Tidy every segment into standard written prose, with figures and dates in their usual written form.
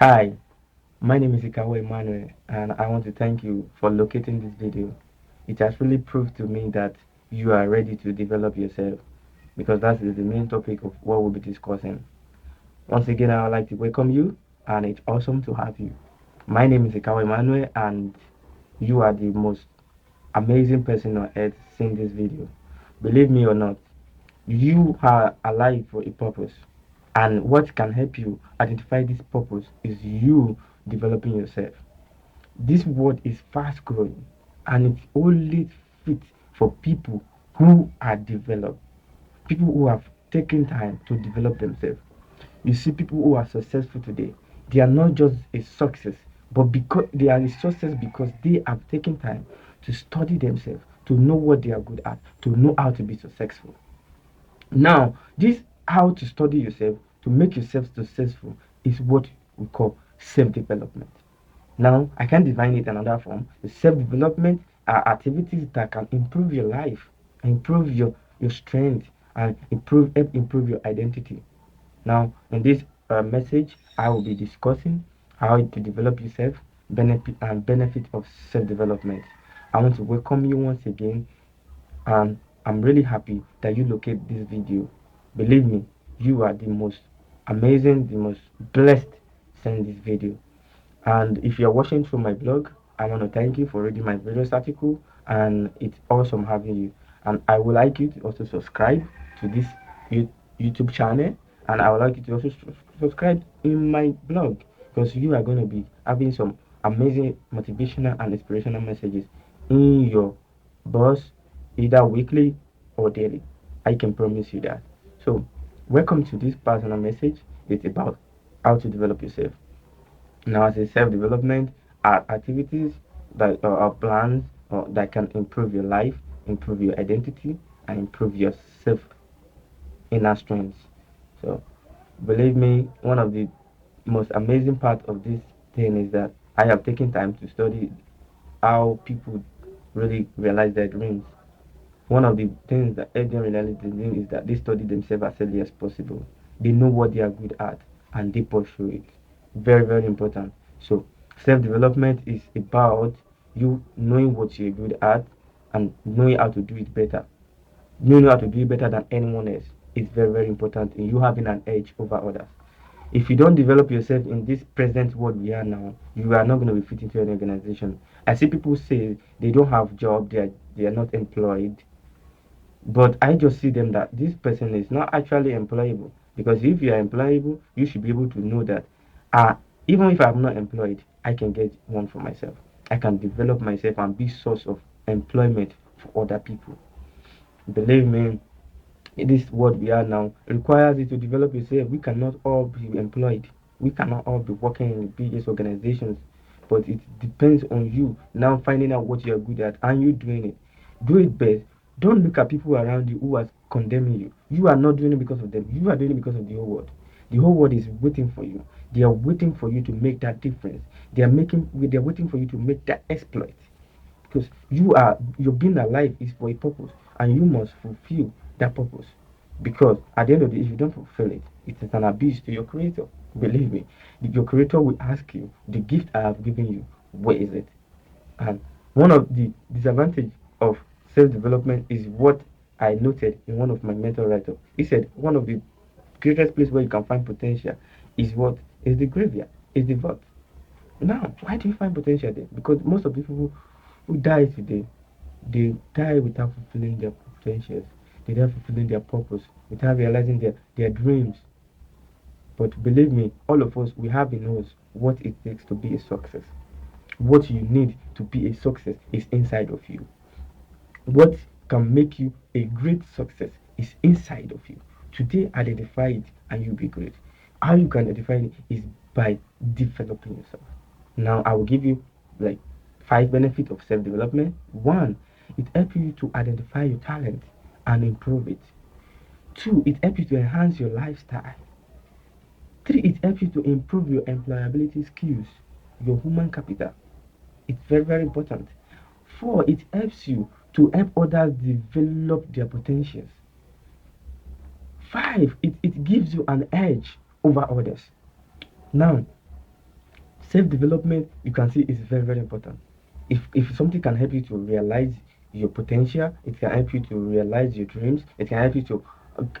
Hi, my name is Ikawo Emmanuel, and I want to thank you for locating this video. It has really proved to me that you are ready to develop yourself because that is the main topic of what we'll be discussing. Once again, I would like to welcome you, and it's awesome to have you. My name is Ikawo Emmanuel, and you are the most amazing person on earth seeing this video. Believe me or not, you are alive for a purpose. And what can help you identify this purpose is you developing yourself. This world is fast growing and it's only fit for people who are developed, people who have taken time to develop themselves. You see, people who are successful today, they are not just a success, but because they are a success because they have taken time to study themselves, to know what they are good at, to know how to be successful. Now, this how to study yourself to make yourself successful is what we call self-development. Now, I can define it in another form. The self-development are activities that can improve your life, improve your strength, and improve your identity. Now, in this message, I will be discussing how to develop yourself, benefit of self-development. I want to welcome you once again, and I'm really happy that you locate this video. Believe me, you are the most amazing, the most blessed seeing this video. And if you're watching through my blog, I want to thank you for reading my various article, and it's awesome having you. And I would like you to also subscribe to this YouTube channel, and I would like you to also subscribe in my blog because you are going to be having some amazing motivational and inspirational messages in your boss either weekly or daily. I can promise you that. So, welcome to this personal message. It's about how to develop yourself. Now, as a self-development, are activities that are plans that can improve your life, improve your identity, and improve your self inner strength. So, believe me, one of the most amazing part of this thing is that I have taken time to study how people really realize their dreams. One of the things that help them realize their dream is that they study themselves as early as possible. They know what they are good at and they pursue it. Very, very important. So, self development is about you knowing what you're good at and knowing how to do it better. Knowing how to do it better than anyone else is very, very important in you having an edge over others. If you don't develop yourself in this present world we are now, you are not going to be fit into any organization. I see people say they don't have job, they are not employed, but I just see them that this person is not actually employable. Because if you are employable, you should be able to know that uh, even if I'm not employed, I can get one for myself. I can develop myself and be source of employment for other people. Believe me, in this world we are now requires you to develop yourself. We cannot all be employed. We cannot all be working in the biggest organizations. But it depends on you now finding out what you're good at and you doing it. Do it best. Don't look at people around you who are condemning you. You are not doing it because of them. You are doing it because of the whole world. The whole world is waiting for you. They are waiting for you to make that difference. They are waiting for you to make that exploit because your being alive is for a purpose and you must fulfill that purpose because at the end of the day if you don't fulfill it, it is an abuse to your creator. Believe me, your creator will ask you, the gift I have given you, where is it? And one of the disadvantage of self-development is what I noted in one of my mentor write-up. He said one of the greatest place where you can find potential is what is the graveyard, is the vault. Now, why do you find potential there? Because most of the people who die today, they die without fulfilling their potentials. They die fulfilling their purpose, without realizing their dreams. But believe me, all of us, we have in us what it takes to be a success. What you need to be a success is inside of you. What can make you a great success is inside of you. Today, identify it and you'll be great. How you can identify it is by developing yourself. Now, I will give you like 5 benefits of self development. One, it helps you to identify your talent and improve it. Two, it helps you to enhance your lifestyle. Three, it helps you to improve your employability skills, your human capital. It's very, very important. Four, it helps you to help others develop their potentials. Five, it gives you an edge over others. Now, Self-development, you can see, is very, very important. If something can help you to realize your potential, it can help you to realize your dreams, it can help you to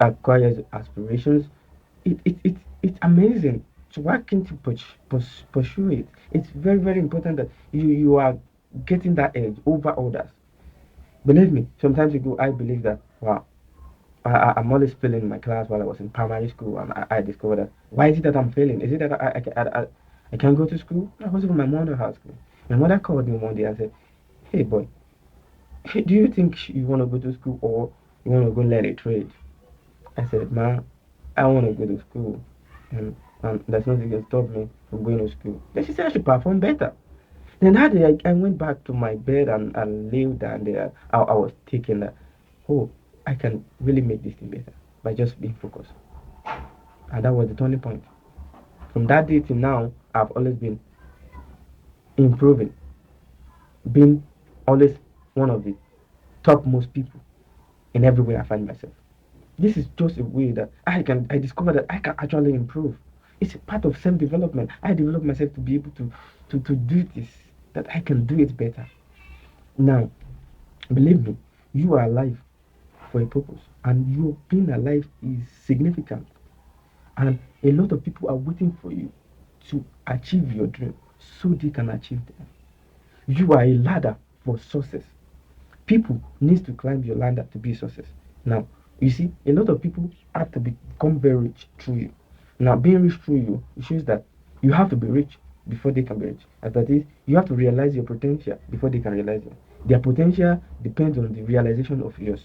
acquire your aspirations. It's amazing. So why can't you pursue it? It's very, very important that you are getting that edge over others. Believe me, sometimes ago I believe that, wow, I'm always failing in my class while I was in primary school, and I discovered that, why is it that I'm failing? Is it that I can't go to school? I was in my mother house. My mother called me one day and said, "Hey boy, do you think you want to go to school, or you want to go learn a trade?" I said, "Ma, I want to go to school, and there's nothing can stop me from going to school." Then she said I should perform better. Then that day I went back to my bed and lay down there. I was thinking that, oh, I can really make this thing better by just being focused. And that was the turning point. From that day till now, I've always been improving, being always one of the topmost people in every way I find myself. This is just a way that I discover that I can actually improve. It's a part of self-development. I develop myself to be able to do this, that I can do it better. Now, believe me, you are alive for a purpose, and you being alive is significant. And a lot of people are waiting for you to achieve your dream so they can achieve them. You are a ladder for success. People need to climb your ladder to be a success. Now, you see, a lot of people have to become very rich through you. Now, being rich through you, it shows that you have to be rich before they can be rich. As that is, you have to realize your potential before they can realize it. Their potential depends on the realization of yours.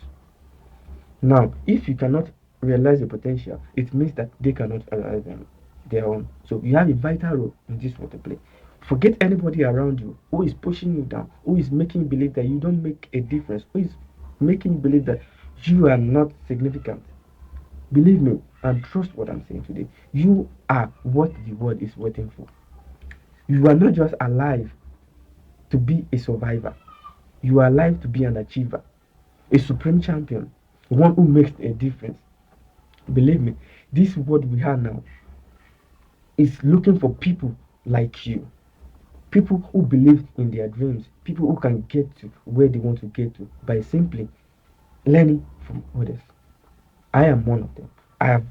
Now, if you cannot realize your potential, it means that they cannot realize their own. So you have a vital role in this role to play. Forget anybody around you who is pushing you down, who is making you believe that you don't make a difference, who is making you believe that you are not significant. Believe me and trust what I'm saying today. You are what the world is waiting for. You are not just alive to be a survivor, you are alive to be an achiever, a supreme champion, one who makes a difference. Believe me, this world we have now is looking for people like you. People who believe in their dreams, people who can get to where they want to get to by simply learning from others. I am one of them. I've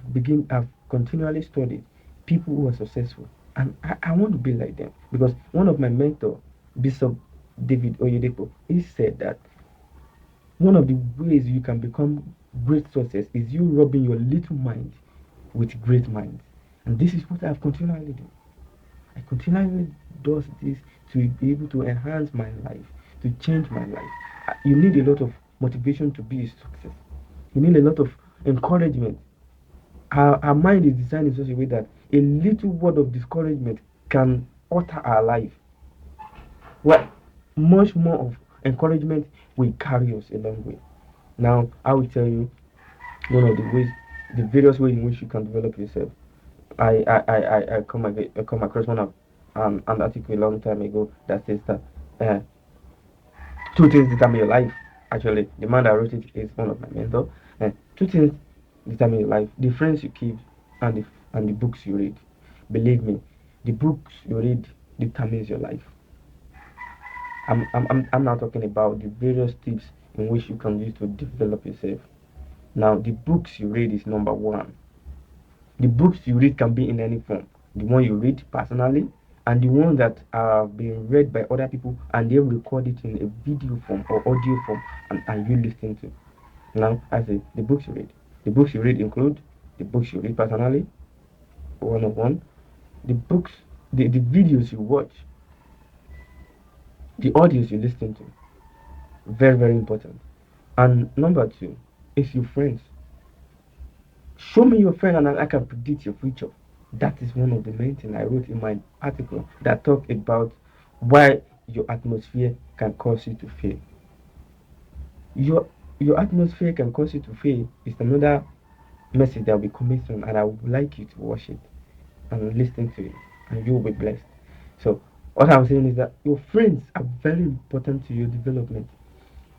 continually studied people who are successful, and I want to be like them, because one of my mentor, Bishop David Oyedepo, he said that one of the ways you can become great success is you rubbing your little mind with great minds. And this is what I've continually done. I continually do this to be able to enhance my life, to change my life. You need a lot of motivation to be a success. You need a lot of encouragement. Our mind is designed in such a way that a little word of discouragement can alter our life. Well, much more of encouragement will carry us a long way. Now, I will tell you one of the ways, the various ways in which you can develop yourself. I come across one of an article a long time ago that says that uh, two things determine your life. Actually, the man that wrote it is one of my mentors. Two things determine your life: the friends you keep and the books you read. Believe me, the books you read determines your life. I'm now talking about the various tips in which you can use to develop yourself. Now, the books you read is number one. The books you read can be in any form. The one you read personally, and the one that are being read by other people and they record it in a video form or audio form, and you listen to. Now, I say the books you read. The books you read include the books you read personally, one on one, the books, the videos you watch, the audios you listen to. Very, very important. And number two is your friends. Show me your friend and I can predict your future. That is one of the main things I wrote in my article that talk about why your atmosphere can cause you to fail. Your your atmosphere can cause you to fail is another message that will be coming soon, and I would like you to watch it and listen to it, and you will be blessed. So what I'm saying is that your friends are very important to your development.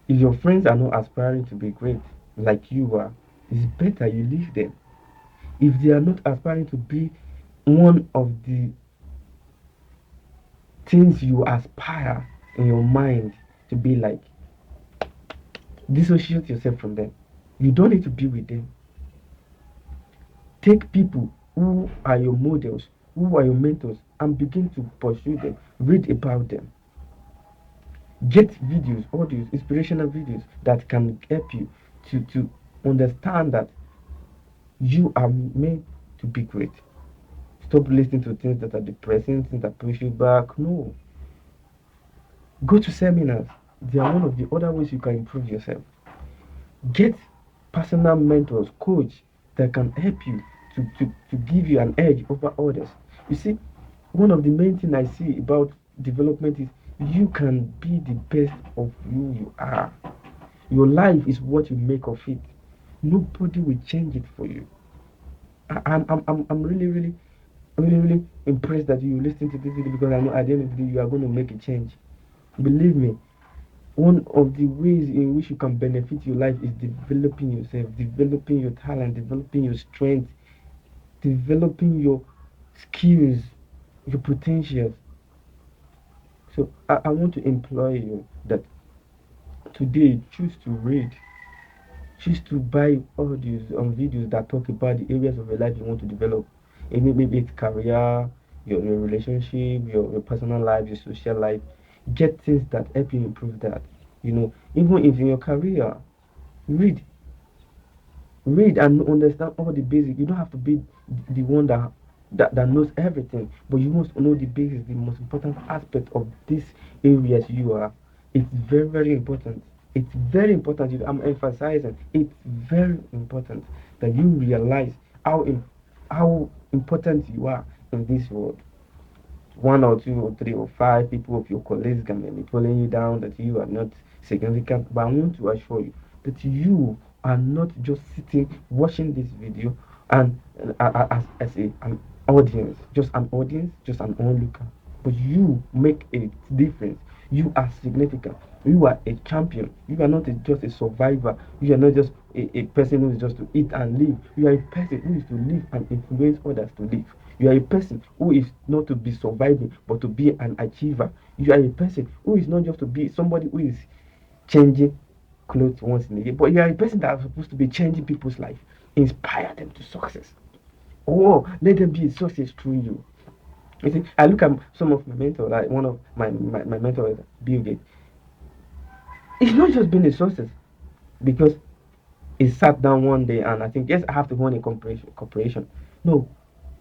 If your friends are not aspiring to be great like you are, it's better you leave them. If they are not aspiring to be one of the things you aspire in your mind to be like. Dissociate yourself from them. You don't need to be with them. Take people who are your models, who are your mentors, and begin to pursue them. Read about them. Get videos, audios, inspirational videos that can help you to understand that you are made to be great. Stop listening to things that are depressing, things that push you back. No. Go to seminars. They are one of the other ways you can improve yourself. Get personal mentors, coach that can help you to give you an edge over others. You see, one of the main things I see about development is you can be the best of who you are. Your life is what you make of it. Nobody will change it for you. I'm really impressed that you listen to this video because I know at the end of the day you are going to make a change. Believe me, one of the ways in which you can benefit your life is developing yourself, developing your talent, developing your strength, developing your skills, your potentials. So I want to implore you that today choose to read, choose to buy audios and videos that talk about the areas of your life you want to develop. Maybe it's career, your relationship, your personal life, your social life. Get things that help you improve that. Even if in your career, read read and understand all the basics. You don't have to be the one that knows everything, but you must know the basics, the most important aspect of these areas you are. It's very, very important. It's very important. I'm emphasizing it's very important that you realize how important you are in this world. One or two or three or five people of your colleagues can be pulling you down that you are not significant, but I want to assure you that you are not just sitting watching this video and as an audience, just an onlooker, but you make a difference. You are significant. You are a champion. You are not just a survivor. You are not just a person who is just to eat and live. You are a person who is to live and influence others to live. You are a person who is not to be surviving, but to be an achiever. You are a person who is not just to be somebody who is changing clothes once in a year, but you are a person that is supposed to be changing people's life, inspire them to success. Oh, let them be a success through you. You see, I look at some of my mentors, like one of my mentors, Bill Gates. It's not just being a success because he sat down one day and I think, yes, I have to run a corporation. No,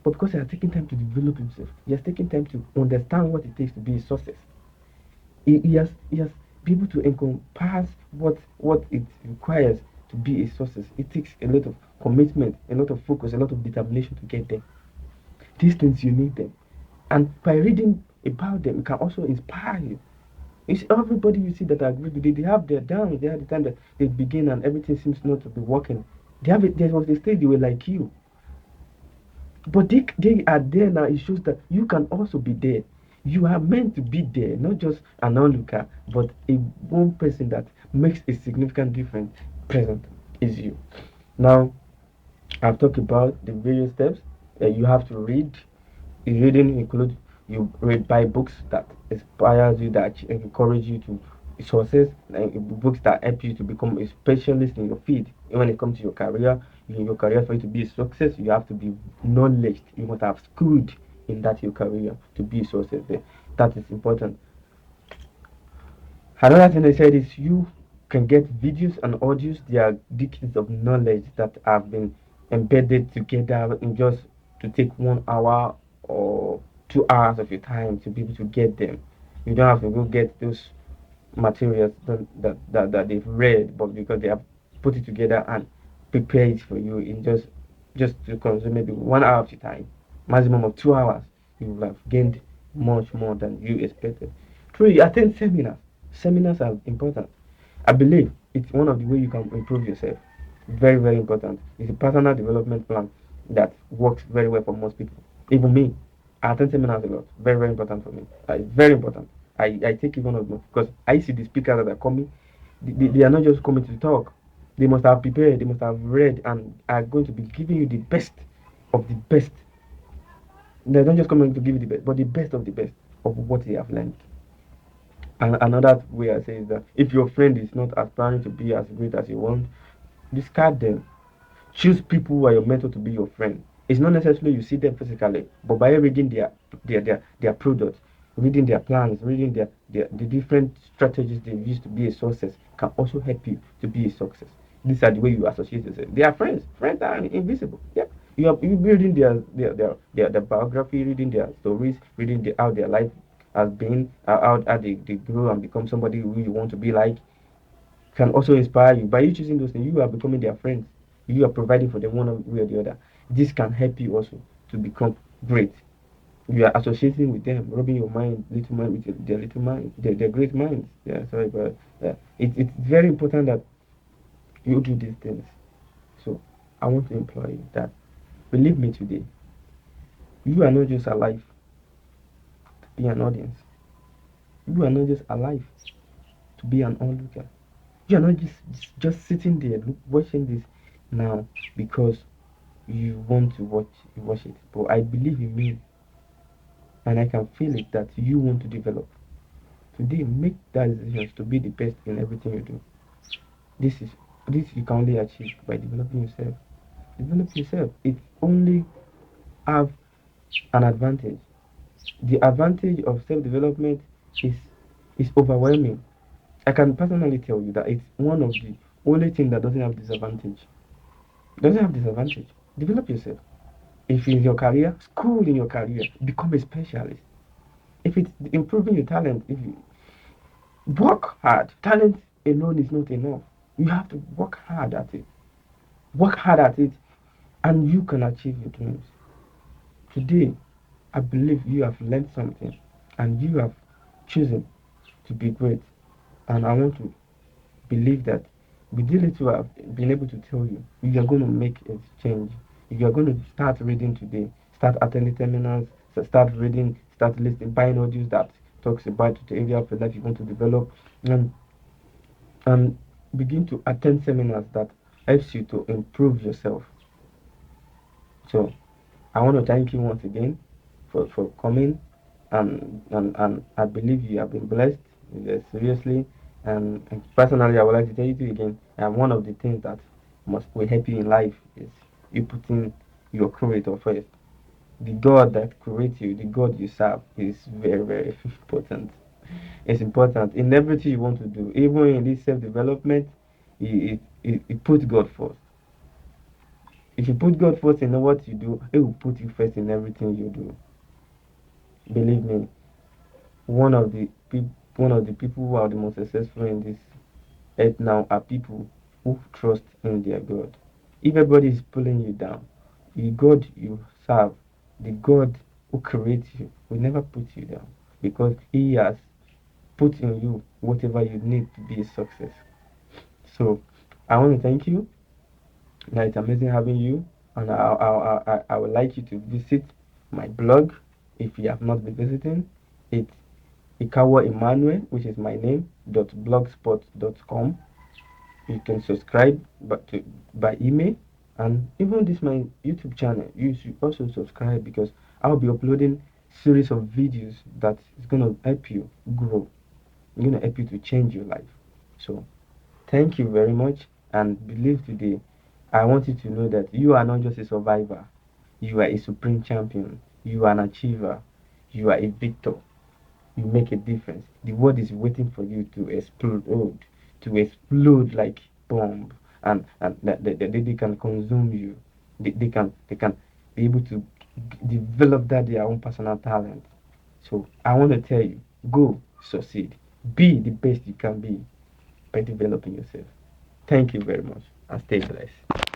but because he has taken time to develop himself, he has taken time to understand what it takes to be a success. He has been able to encompass what it requires to be a success. It takes a lot of commitment, a lot of focus, a lot of determination to get there. These things you need them, and by reading about them, it can also inspire you. It's everybody you see that agree with it, they have their downs, they have the time that they begin and everything seems not to be working. They have it, there was a stage they were like you. But they are there now. It shows that you can also be there. You are meant to be there, not just an onlooker, but a one person that makes a significant difference present is you. Now, I've talked about the various steps you have to read. Reading includes you read by books that inspires you, that encourage you to sources, books that help you to become a specialist in your field. And when it comes to your career, in your career for you to be a success, you have to be knowledge. You must have schooled in that your career to be a success there. That is important. Another thing they said is you can get videos and audios. They are decades of knowledge that have been embedded together in just to take 1 hour or 2 hours of your time to be able to get them. You don't have to go get those materials that they've read, but because they have put it together and prepared it for you in just to consume maybe 1 hour of your time, maximum of 2 hours, you will have gained much more than you expected. True, you attend seminars. Seminars are important. I believe it's one of the way you can improve yourself. Very, very important. It's a personal development plan that works very well for most people. Even me, I attend seminars a lot. Very, very important for me. Very important. I take it one of them because I see the speakers that are coming. They are not just coming to talk. They must have prepared. They must have read and are going to be giving you the best of the best. They're not just coming to give you the best, but the best of of what they have learned. And another way I say is that if your friend is not aspiring to be as great as you want, discard them. Choose people who are your mentor to be your friend. It's not necessarily you see them physically, but by reading their products, reading their plans, reading the different strategies they've used to be a success can also help you to be a success. These are the way you associate yourself. They are friends. Friends are invisible. Yeah. You reading their biography, reading their stories, reading how their life has been, how they grow and become somebody who you want to be like can also inspire you. By you choosing those things, you are becoming their friends. You are providing for them one way or the other. This can help you also to become great. You are associating with them, rubbing your mind, little mind with their little mind, their great minds. Yeah, sorry, but it's very important that you do these things. So I want to implore you that believe me today, you are not just alive to be an audience. You are not just alive to be an onlooker. You are not just sitting there watching this now because you want to watch it. But I believe in me and I can feel it that you want to develop. Today make that decision to be the best in everything you do. This is this you can only achieve by developing yourself. Develop yourself. It only have an advantage. The advantage of self-development is is overwhelming. I can personally tell you that it's one of the only thing that doesn't have disadvantage. Doesn't have disadvantage. Develop yourself. If in your career, school in your career, become a specialist. If it's improving your talent, if you work hard, talent alone is not enough. You have to work hard at it. Work hard at it, and you can achieve your dreams. Today, I believe you have learned something, and you have chosen to be great. And I want to believe that with the little I've been able to tell you, you are going to make a change. You are going to start reading today, start attending seminars, start reading, start listening, buying audios that talks about the area of your life you want to develop, and and begin to attend seminars that helps you to improve yourself. So I want to thank you once again for coming, and I believe you have been blessed. Yes, seriously, and personally, I would like to tell you too again. One of the things that must will help you in life is you putting your creator first. The God that creates you, the God you serve, is very very important. It's important in everything you want to do, even in this self development. It puts God first. If you put God first in what you do, He will put you first in everything you do. Believe me, one of the people who are the most successful in this earth now are people who trust in their God. If everybody is pulling you down, the God you serve, the God who creates you, will never put you down because He has put in you whatever you need to be a success. So I want to thank you. Now it's amazing having you, and I would like you to visit my blog if you have not been visiting. It's Ikawo Emmanuel, which is my name, .blogspot.com. You can subscribe by email, and even this my YouTube channel. You should also subscribe because I'll be uploading series of videos that is gonna help you grow. Gonna help you to change your life. So thank you very much, and believe today. I want you to know that you are not just a survivor. You are a supreme champion. You are an achiever. You are a victor. You make a difference. The world is waiting for you to explode like bomb, and that they can consume you. They can be able to develop that their own personal talent. So I want to tell you, go succeed. Be the best you can be by developing yourself. Thank you very much and stay blessed.